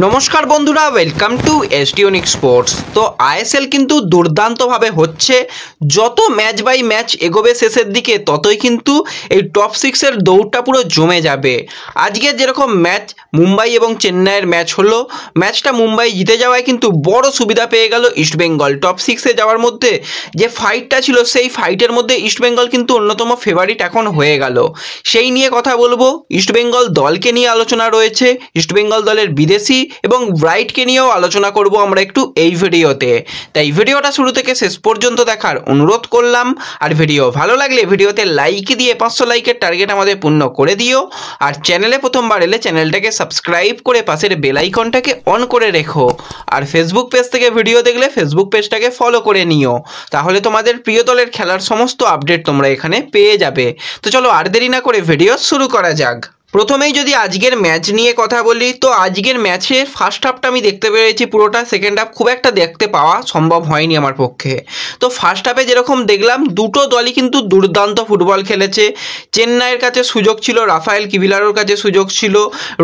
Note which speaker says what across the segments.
Speaker 1: নমস্কার বন্ধুরা, welcome to এসডিওনিক sports. তো আইএসএল কিন্তু দুর্দান্তভাবে হচ্ছে। যত ম্যাচ বাই ম্যাচ এগোবে শেষের দিকে ততই কিন্তু এই টপ সিক্সের দৌড়টা পুরো জমে যাবে। আজকে যেরকম ম্যাচ মুম্বাই এবং চেন্নাইয়ের ম্যাচ হলো, ম্যাচটা মুম্বাই জিতে যাওয়ায় কিন্তু বড় সুবিধা পেয়ে গেল ইস্টবেঙ্গল। টপ সিক্সে যাওয়ার মধ্যে যে ফাইটটা ছিল সেই ফাইটের মধ্যে ইস্টবেঙ্গল কিন্তু অন্যতম ফেভারিট এখন হয়ে গেল। সেই নিয়ে কথা বলবো। ইস্টবেঙ্গল দলকে নিয়ে আলোচনা রয়েছে, ইস্টবেঙ্গল দলের বিদেশি এবং ব্রাইটকে নিয়েও আলোচনা করব আমরা একটু এই ভিডিওতে। তাই ভিডিওটা শুরু থেকে শেষ পর্যন্ত দেখার অনুরোধ করলাম। আর ভিডিও ভালো লাগলে ভিডিওতে লাইক দিয়ে 500 লাইকের টার্গেট আমাদের পূর্ণ করে দিও। আর চ্যানেলে প্রথমবার এলে চ্যানেলটাকে সাবস্ক্রাইব করে পাশের বেল আইকনটাকে অন করে রেখো। আর ফেসবুক পেজ থেকে ভিডিও দেখলে ফেসবুক পেজটাকে ফলো করে নিও, তাহলে তোমাদের প্রিয় দলের খেলার সমস্ত আপডেট তোমরা এখানে পেয়ে যাবে। তো চলো আর দেরি না করে ভিডিও শুরু করা যাক। প্রথমেই যদি আজকের ম্যাচ নিয়ে কথা বলি, তো আজকের ম্যাচে ফার্স্ট হাফটা আমি দেখতে পেরেছি পুরোটা, সেকেন্ড হাফ খুব একটা দেখতে পাওয়া সম্ভব হয়নি আমার পক্ষে। তো ফার্স্ট হাফে যেরকম দেখলাম দুটো দলই কিন্তু দুর্দান্ত ফুটবল খেলেছে। চেন্নাইয়ের কাছে সুযোগ ছিল, রাফায়েল কিভিলারোর কাছে সুযোগ ছিল,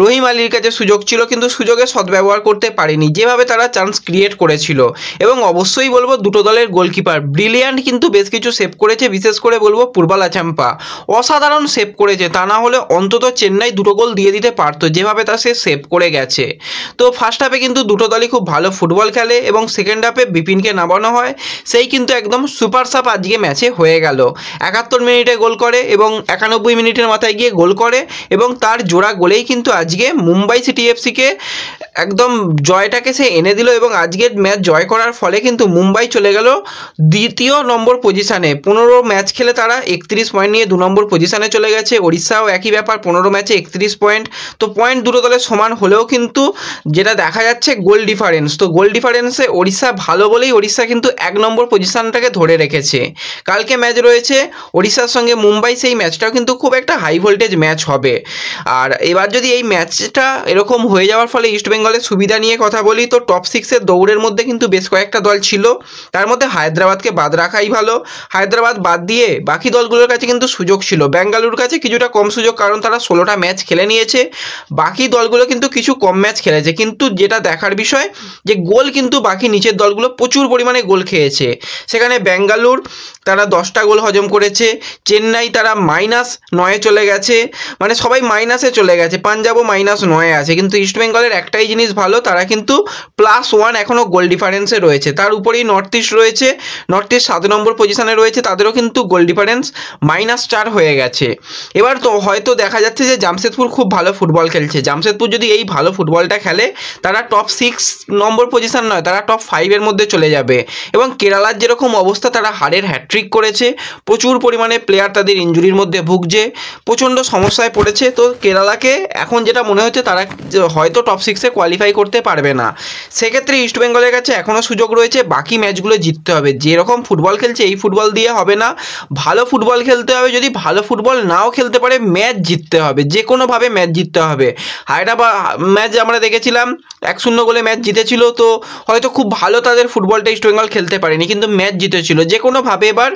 Speaker 1: রহিম আলীর কাছে সুযোগ ছিল, কিন্তু সুযোগের সদ্ব্যবহার করতে পারেনি যেভাবে তারা চান্স ক্রিয়েট করেছিল। এবং অবশ্যই বলবো দুটো দলের গোলকিপার ব্রিলিয়ান্ট কিন্তু বেশ কিছু সেভ করেছে, বিশেষ করে বলবো পূর্বাল আচাম্পা অসাধারণ সেভ করেছে। তা না হলে অন্তত চেন্নাই দুটো গোল দিয়ে দিতে পারতো, যেভাবে তা সে সেভ করে গেছে। তো ফার্স্ট হাফে কিন্তু দুটো দলই খুব ভালো ফুটবল খেলে এবং সেকেন্ড হাফে বিপিনকে নামানো হয়, সেই কিন্তু একদম সুপার সাপ আজকে ম্যাচে হয়ে গেল। 71 মিনিটে গোল করে এবং 91 মিনিটের মাথায় গিয়ে গোল করে এবং তার জোড়া গোলেই কিন্তু আজকে মুম্বাই সিটি এফসিকে একদম জয়টাকে সে এনে দিল। এবং আজকের ম্যাচ জয় করার ফলে কিন্তু মুম্বাই চলে গেল দ্বিতীয় নম্বর পজিশানে। 15 ম্যাচ খেলে তারা 31 পয়েন্ট নিয়ে 2 নম্বর পজিশানে চলে গেছে। ওড়িশাও একই ব্যাপার, 15 ম্যাচে 31 পয়েন্ট। তো পয়েন্ট দুটো দলের সমান হলেও কিন্তু যেটা দেখা যাচ্ছে গোল ডিফারেন্স, তো গোল ডিফারেন্সে ওড়িশা ভালো বলেই ওড়িশা কিন্তু 1 নম্বর পজিশানটাকে ধরে রেখেছে। কালকে ম্যাচ রয়েছে ওড়িশার সঙ্গে মুম্বাই, সেই ম্যাচটাও কিন্তু খুব একটা হাই ভোল্টেজ ম্যাচ হবে। আর এবার যদি এই ম্যাচটা এরকম হয়ে যাওয়ার ফলে ইস্টবেঙ্গলের সুবিধা নিয়ে কথা বলি, তো টপ সিক্সের দৌড়ের মধ্যে কিন্তু বেশ কয়েকটা দল ছিল, তার মধ্যে হায়দ্রাবাদকে বাদ রাখাই ভালো। হায়দ্রাবাদ বাদ দিয়ে বাকি দলগুলোর কাছে কিন্তু সুযোগ ছিল। বেঙ্গালুরুর কাছে কিছুটা কম সুযোগ, কারণ তারা 16টা ম্যাচ খেলে নিয়েছে। বাকি দলগুলো কিন্তু কিছু কম ম্যাচ খেলেছে, কিন্তু যেটা দেখার বিষয় যে গোল কিন্তু বাকি নিচের দলগুলো প্রচুর পরিমাণে গোল খেয়েছে। সেখানে বেঙ্গালুর তারা 10টা গোল হজম করেছে, চেন্নাই তারা -9 চলে গেছে, মানে সবাই মাইনাসে চলে গেছে, পাঞ্জাবও -9 আছে। কিন্তু ইস্টবেঙ্গলের একটাই জিনিস ভালো, তারা কিন্তু +1 এখনও গোল ডিফারেন্সে রয়েছে। তার উপরেই নর্থ ইস্ট রয়েছে, নর্থ ইস্ট 7 নম্বর পজিশনে রয়েছে, তাদেরও কিন্তু গোল ডিফারেন্স -4 হয়ে গেছে। এবার তো হয়তো দেখা যাচ্ছে যে জামশেদপুর খুব ভালো ফুটবল খেলছে। জামশেদপুর যদি এই ভালো ফুটবলটা খেলে তারা টপ 6 নম্বর পজিশন নয়, তারা টপ 5-এর মধ্যে চলে যাবে। এবং কেরালার যেরকম অবস্থা, তারা হারের হ্যাট্রিক করেছে, প্রচুর পরিমাণে প্লেয়ার তাদের ইনজুরির মধ্যে ভুগছে, প্রচণ্ড সমস্যায় পড়েছে। তো কেরালাকে এখন যেটা মনে হচ্ছে তারা হয়তো টপ 6-এ কোয়ালিফাই করতে পারবে না। সেক্ষেত্রে ইস্টবেঙ্গলের কাছে এখনও সুযোগ রয়েছে, বাকি ম্যাচগুলো জিততে হবে। যেরকম ফুটবল খেলছে এই ফুটবল দিয়ে হবে না, ভালো ফুটবল খেলতে হবে। যদি ভালো ফুটবল নাও খেলতে পারে ম্যাচ জিততে হবে, যে কোনোভাবে ম্যাচ জিততে হবে। হায়দ্রাবাদ ম্যাচ আমরা দেখেছিলাম 1-0 গোলে ম্যাচ জিতেছিল, তো হয়তো খুব ভালো তাদের ফুটবলটা ইস্টবেঙ্গল খেলতে পারেনি, কিন্তু ম্যাচ জিতেছিল। যে কোনোভাবে এবার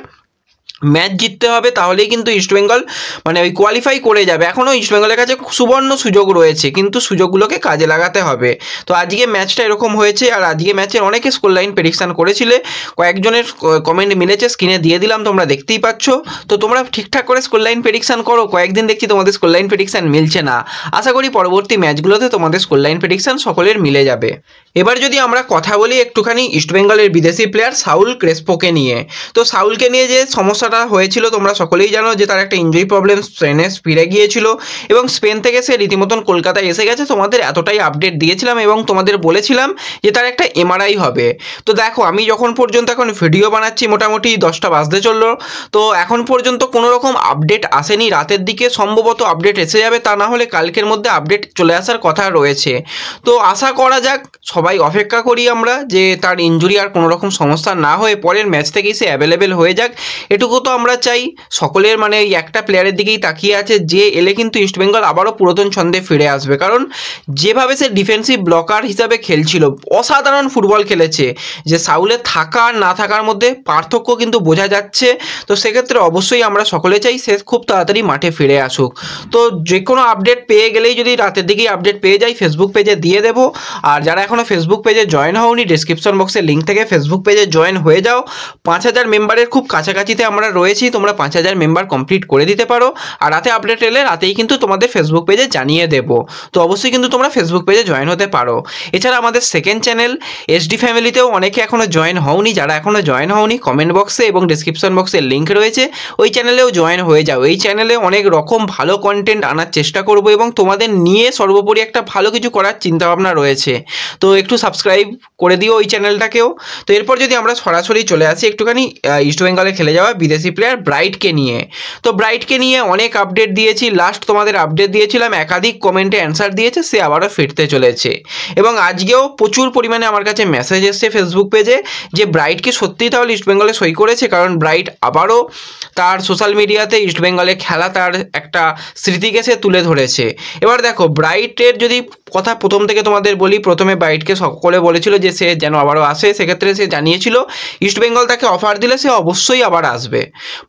Speaker 1: ম্যাচ জিততে হবে, তাহলেই কিন্তু ইস্টবেঙ্গল মানে ওই কোয়ালিফাই করে যাবে। এখনও ইস্টবেঙ্গলের কাছে সুবর্ণ সুযোগ রয়েছে, কিন্তু সুযোগগুলোকে কাজে লাগাতে হবে। তো আজকে ম্যাচটা এরকম হয়েছে। আর আজকে ম্যাচের অনেকে স্কোর লাইন প্রেডিকশান করেছিলে, কয়েকজনের কমেন্ট মিলেছে, স্ক্রিনে দিয়ে দিলাম, তোমরা দেখতেই পাচ্ছ। তো তোমরা ঠিকঠাক করে স্কোর লাইন প্রেডিকশান করো। কয়েকদিন দেখছি তোমাদের স্কোর লাইন প্রেডিকশান মিলছে না। আশা করি পরবর্তী ম্যাচগুলোতে তোমাদের স্কোর লাইন প্রেডিকশান সকলের মিলে যাবে। এবার যদি আমরা কথা বলি একটুখানি ইস্টবেঙ্গলের বিদেশি প্লেয়ার সাউল ক্রেসপোকে নিয়ে, তো সাউলকে নিয়ে যে সমস্যাটা হয়েছিল তোমরা সকলেই জানো, যে তার একটা ইনজুরি প্রবলেম, স্পেনে ফিরে গিয়েছিল এবং স্পেন থেকে সে রীতিমতন কলকাতায় এসে গেছে। তোমাদের এতটাই আপডেট দিয়েছিলাম এবং তোমাদের বলেছিলাম যে তার একটা এমআরআই হবে। তো দেখো, আমি যখন পর্যন্ত এখন ভিডিও বানাচ্ছি মোটামুটি 10টা বাজতে চললো, তো এখন পর্যন্ত কোনো রকম আপডেট আসেনি। রাতের দিকে সম্ভবত আপডেট এসে যাবে, তা না হলে কালকের মধ্যে আপডেট চলে আসার কথা রয়েছে। তো আশা করা যাক, সবাই অপেক্ষা করি আমরা যে তার ইনজুরি আর কোনো রকম সমস্যা না হয়ে পরের ম্যাচ থেকেই সে অ্যাভেলেবেল হয়ে যাক, এটুকু প্রথমত আমরা চাই সকলের মানে এই একটা প্লেয়ারের দিকেই তাকিয়ে আছে, যে এলে কিন্তু ইস্টবেঙ্গল আবারও পুরাতন ছন্দে ফিরে আসবে। কারণ যেভাবে সে ডিফেন্সিভ ব্লকার হিসাবে খেলছিল, অসাধারণ ফুটবল খেলেছে, যে সাউলের থাকা আর না থাকার মধ্যে পার্থক্য কিন্তু বোঝা যাচ্ছে। তো সেক্ষেত্রে অবশ্যই আমরা সকলে চাই সে খুব তাড়াতাড়ি মাঠে ফিরে আসুক। তো যে কোনো আপডেট পেয়ে গেলেই, যদি রাতের দিকেই আপডেট পেয়ে যাই, ফেসবুক পেজে দিয়ে দেবো। আর যারা এখনও ফেসবুক পেজে জয়েন হওনি, ডিসক্রিপশন বক্সের লিঙ্ক থেকে ফেসবুক পেজে জয়েন হয়ে যাও। 5000 মেম্বারের খুব কাছাকাছিতে আমরা রয়েছি, তোমরা 5000 মেম্বার কমপ্লিট করে দিতে পারো। আর রাতে আপডেট এলে রাতেই কিন্তু তোমাদের ফেসবুক পেজে জানিয়ে দেবো। তো অবশ্যই কিন্তু তোমরা ফেসবুক পেজে জয়েন হতে পারো। এছাড়া আমাদের সেকেন্ড চ্যানেল এসডি ফ্যামিলিতেও অনেকে এখনও জয়েন হওনি, যারা এখনও জয়েন হওনি কমেন্ট বক্সে এবং ডিসক্রিপশন বক্সে লিঙ্ক রয়েছে, ওই চ্যানেলেও জয়েন হয়ে যাও। এই চ্যানেলে অনেক রকম ভালো কন্টেন্ট আনার চেষ্টা করব এবং তোমাদের নিয়ে সর্বোপরি একটা ভালো কিছু করার চিন্তাভাবনা রয়েছে। তো একটু সাবস্ক্রাইব করে দিও ওই চ্যানেলটাকেও। তো এরপর যদি আমরা সরাসরি চলে আসি একটুখানি ইস্টবেঙ্গলে খেলে যাওয়া বিদেশি প্লেয়ার ব্রাইটকে নিয়ে। তো ব্রাইটকে নিয়ে অনেক আপডেট দিয়েছি, লাস্ট তোমাদের আপডেট দিয়েছিলাম, একাধিক কমেন্টে অ্যান্সার দিয়েছে, সে আবারও ফিরতে চলেছে। এবং আজকেও প্রচুর পরিমাণে আমার কাছে মেসেজ এসছে ফেসবুক পেজে যে ব্রাইটকে সত্যিই তাহলে ইস্টবেঙ্গলে সই করেছে, কারণ ব্রাইট আবারও তার সোশ্যাল মিডিয়াতে ইস্টবেঙ্গলে খেলা তার একটা স্মৃতিকে সে তুলে ধরেছে। এবার দেখো ব্রাইটের যদি কথা প্রথম থেকে তোমাদের বলি, প্রথমে ব্রাইটকে সকলে বলেছিল যে সে যেন আবারও আসে, সেক্ষেত্রে সে জানিয়েছিল ইস্টবেঙ্গল তাকে অফার দিলে সে অবশ্যই আবার আসবে।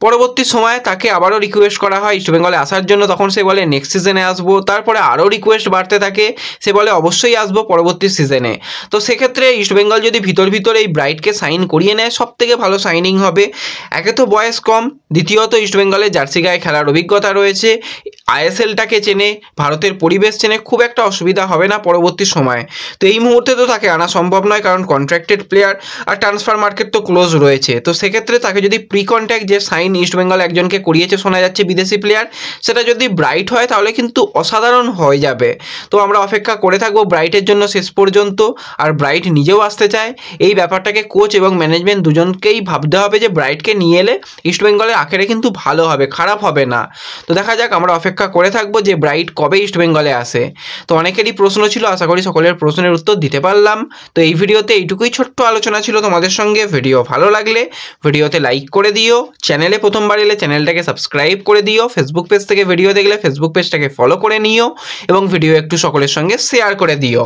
Speaker 1: পরবর্তী সময়ে তাকে আবারও রিকোয়েস্ট করা হয় ইস্টবেঙ্গলে আসার জন্য, তখন সে বলে নেক্সট সিজনে আসবো। তারপরে আরও রিকোয়েস্ট বাড়তে থাকে, সে বলে অবশ্যই আসবো পরবর্তী সিজনে। তো সেক্ষেত্রে ইস্টবেঙ্গল যদি ভিতর এই ব্রাইটকে সাইন করিয়ে নেয়, সব থেকে ভালো সাইনিং হবে। একে তো বয়স কম, দ্বিতীয়ত ইস্টবেঙ্গলের জার্সি গায়ে খেলার অভিজ্ঞতা রয়েছে, আইএসএলটাকে চেনে, ভারতের পরিবেশ চেনে, খুব একটা অসুবিধা হবে না পরবর্তী সময়ে। তো এই মুহূর্তে তো তাকে আনা সম্ভব নয়, কারণ কন্ট্রাক্টেড প্লেয়ার আর ট্রান্সফার মার্কেট তো ক্লোজ রয়েছে। তো সেক্ষেত্রে তাকে যদি প্রি কন্ট্রাক্ট যে সাইন ইস্টবেঙ্গল একজনকে করিয়েছে শোনা যাচ্ছে বিদেশি প্লেয়ার, সেটা যদি ব্রাইট হয় তাহলে কিন্তু অসাধারণ হয়ে যাবে। তো আমরা অপেক্ষা করে থাকবো ব্রাইটের জন্য শেষ পর্যন্ত। আর ব্রাইট নিজেও আসতে চায়, এই ব্যাপারটাকে কোচ এবং ম্যানেজমেন্ট দুজনকেই ভাবতে হবে যে ব্রাইটকে নিয়ে এলে ইস্টবেঙ্গলের আখেরে কিন্তু ভালো হবে, খারাপ হবে না। তো দেখা যাক, আমরা অপেক্ষা করে থাকবো যে ব্রাইট কবে ইস্টবেঙ্গলে আসে। তো অনেকেরই প্রশ্ন ছিল, আশা করি সকলের প্রশ্নের উত্তর দিতে পারলাম। তো এই ভিডিওতে এইটুকুই ছোট্ট আলোচনা ছিল তোমাদের সঙ্গে। ভিডিও ভালো লাগলে ভিডিওতে লাইক করে দিও, চ্যানেলে প্রথমবার এলে চ্যানেলটাকে সাবস্ক্রাইব করে দিও, ফেসবুক পেজ থেকে ভিডিও দেখলে ফেসবুক পেজটাকে ফলো করে নিও এবং ভিডিও একটু সকলের সঙ্গে শেয়ার করে দিও।